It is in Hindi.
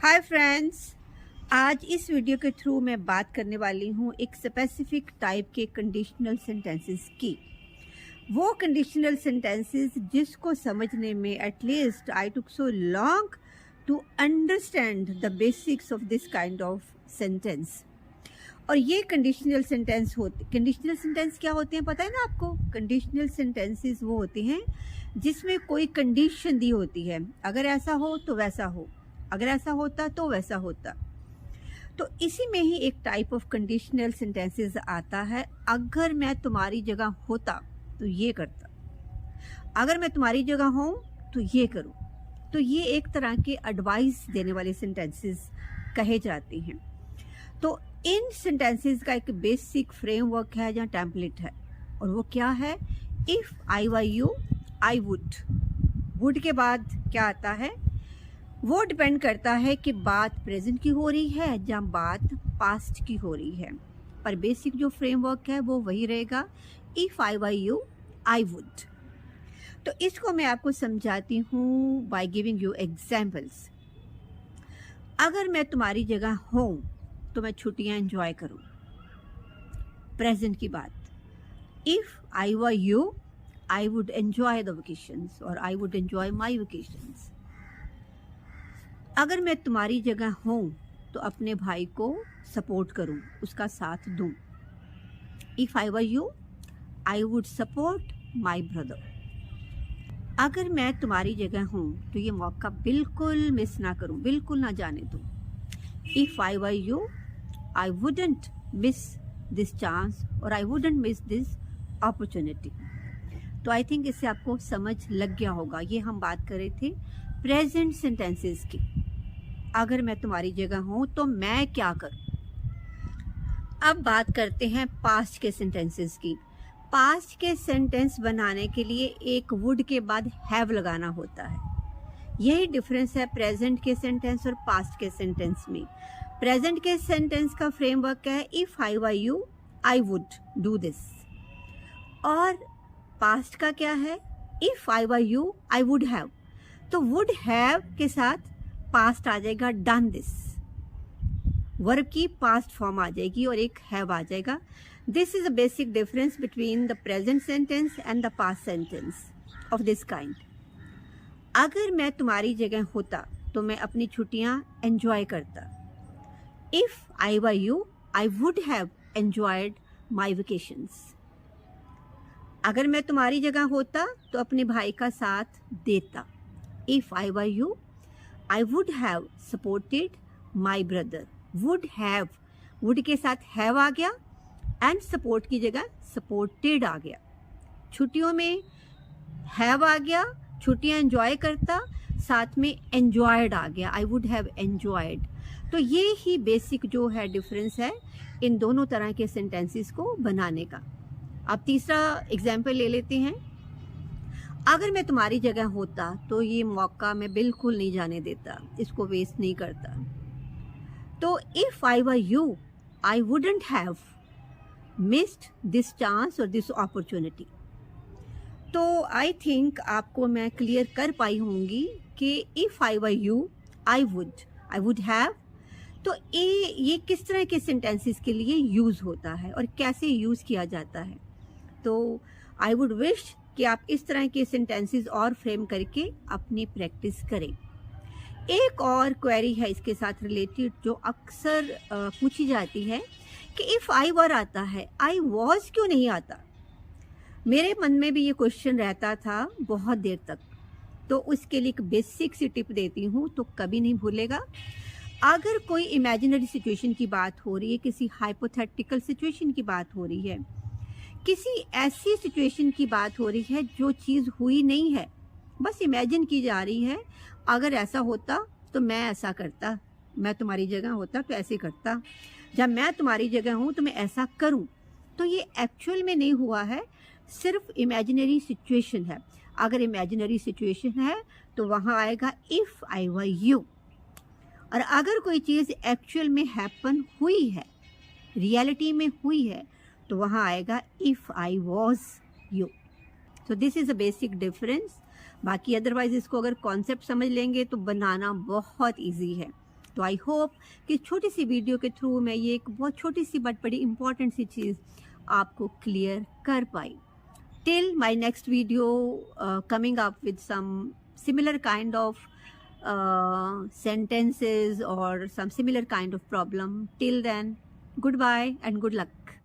हाय फ्रेंड्स, आज इस वीडियो के थ्रू मैं बात करने वाली हूँ एक स्पेसिफिक टाइप के कंडीशनल सेंटेंसेस की। वो कंडीशनल सेंटेंसेस जिसको समझने में at least I took so long to understand the basics of this kind of sentence. और ये कंडीशनल सेंटेंस क्या होते हैं पता है ना आपको? कंडीशनल सेंटेंसेस वो होते हैं जिसमें कोई कंडीशन दी होती है, अगर ऐसा हो तो वैसा हो, अगर ऐसा होता तो वैसा होता। तो इसी में ही एक टाइप ऑफ कंडीशनल सेंटेंसेस आता है, अगर मैं तुम्हारी जगह होता तो ये करता, अगर मैं तुम्हारी जगह हूं तो ये करूं। तो ये एक तरह के एडवाइस देने वाले सेंटेंसेस कहे जाते हैं। तो इन सेंटेंसेस का एक बेसिक फ्रेमवर्क है या टेम्पलेट है, और वो क्या है? If I were you I would के बाद क्या आता है? वो डिपेंड करता है कि बात प्रेजेंट की हो रही है या बात पास्ट की हो रही है, पर बेसिक जो फ्रेमवर्क है वो वही रहेगा, if I were you I would. तो इसको मैं आपको समझाती हूँ बाय गिविंग यू एग्जाम्पल्स। अगर मैं तुम्हारी जगह हूँ तो मैं छुट्टियाँ एंजॉय करूँ, प्रेजेंट की बात। If I were you I would enjoy the vacations, और I would enjoy my vacations. अगर मैं तुम्हारी जगह हूँ तो अपने भाई को सपोर्ट करूँ, उसका साथ दूँ। If I were you I would support my brother. अगर मैं तुम्हारी जगह हूँ तो ये मौका बिल्कुल मिस ना करूँ, बिल्कुल ना जाने दूँ। If I were you I wouldn't miss this chance, और I wouldn't miss this opportunity. तो आई थिंक इससे आपको समझ लग गया होगा। ये हम बात कर रहे थे प्रेजेंट सेंटेंसेस की। अगर मैं तुम्हारी जगह हूं तो मैं क्या करूं। अब बात करते हैं पास्ट के सेंटेंसेस की। पास्ट के सेंटेंस बनाने के लिए एक वुड के बाद हैव लगाना होता है। यही डिफरेंस है प्रेजेंट के सेंटेंस और पास्ट के सेंटेंस में। प्रेजेंट के सेंटेंस का फ्रेमवर्क है, if I were you I would do this, और पास्ट का क्या है? If I were you I would have. तो वुड हैव के साथ पास्ट आ जाएगा, डन दिस। वर्ब की पास्ट फॉर्म आ जाएगी और एक हैव आ जाएगा। This is a basic difference between the present sentence and the past sentence of this kind. अगर मैं तुम्हारी जगह होता तो मैं अपनी छुट्टियां एंजॉय करता। If I were you I would have enjoyed my vacations. अगर मैं तुम्हारी जगह होता तो अपने भाई का साथ देता। If I were you I would have supported my brother. Would have, would के साथ हैव आ गया एंड सपोर्ट की जगह सपोर्टेड आ गया। छुट्टियों में हैव आ गया, छुट्टियां एंजॉय करता, साथ में एंजॉयड आ गया, आई वुड हैव एंजॉयड। तो ये ही बेसिक जो है डिफरेंस है इन दोनों तरह के सेंटेंसेस को बनाने का। अब तीसरा एग्जाम्पल ले लेते हैं। अगर मैं तुम्हारी जगह होता तो ये मौका मैं बिल्कुल नहीं जाने देता, इसको वेस्ट नहीं करता। तो if I were you I wouldn't have missed this chance और दिस अपॉर्चुनिटी। तो आई थिंक आपको मैं क्लियर कर पाई होंगी कि if I were you I would have, तो ये किस तरह के सेंटेंसेस के लिए यूज होता है और कैसे यूज किया जाता है। तो आई वुड विश कि आप इस तरह के सेंटेंसेस और फ्रेम करके अपनी प्रैक्टिस करें। एक और क्वेरी है इसके साथ रिलेटेड जो अक्सर पूछी जाती है कि इफ आई वर आता है, आई वॉज क्यों नहीं आता? मेरे मन में भी ये क्वेश्चन रहता था बहुत देर तक। तो उसके लिए एक बेसिक सी टिप देती हूँ, तो कभी नहीं भूलेगा। अगर कोई इमेजिनरी सिचुएशन की बात हो रही है, किसी हाइपोथेटिकल सिचुएशन की बात हो रही है, किसी ऐसी सिचुएशन की बात हो रही है जो चीज़ हुई नहीं है, बस इमेजिन की जा रही है, अगर ऐसा होता तो मैं ऐसा करता, मैं तुम्हारी जगह होता तो ऐसे करता, जब मैं तुम्हारी जगह हूँ तो मैं ऐसा करूँ। तो ये एक्चुअल में नहीं हुआ है, सिर्फ इमेजिनरी सिचुएशन है। अगर इमेजिनरी सिचुएशन है तो वहाँ आएगा इफ़ आई वर यू। और अगर कोई चीज़ एक्चुअल में हैपन हुई है, रियलिटी में हुई है, तो वहाँ आएगा if I was you. So this is a basic difference. बाकी अदरवाइज इसको अगर कॉन्सेप्ट समझ लेंगे तो बनाना बहुत इजी है। तो आई होप कि छोटी सी वीडियो के थ्रू मैं ये एक बहुत छोटी सी बट बड़ी इंपॉर्टेंट सी चीज़ आपको क्लियर कर पाई. Till my next video coming up with some similar kind of sentences or some similar kind of problem. Till then, goodbye and good luck.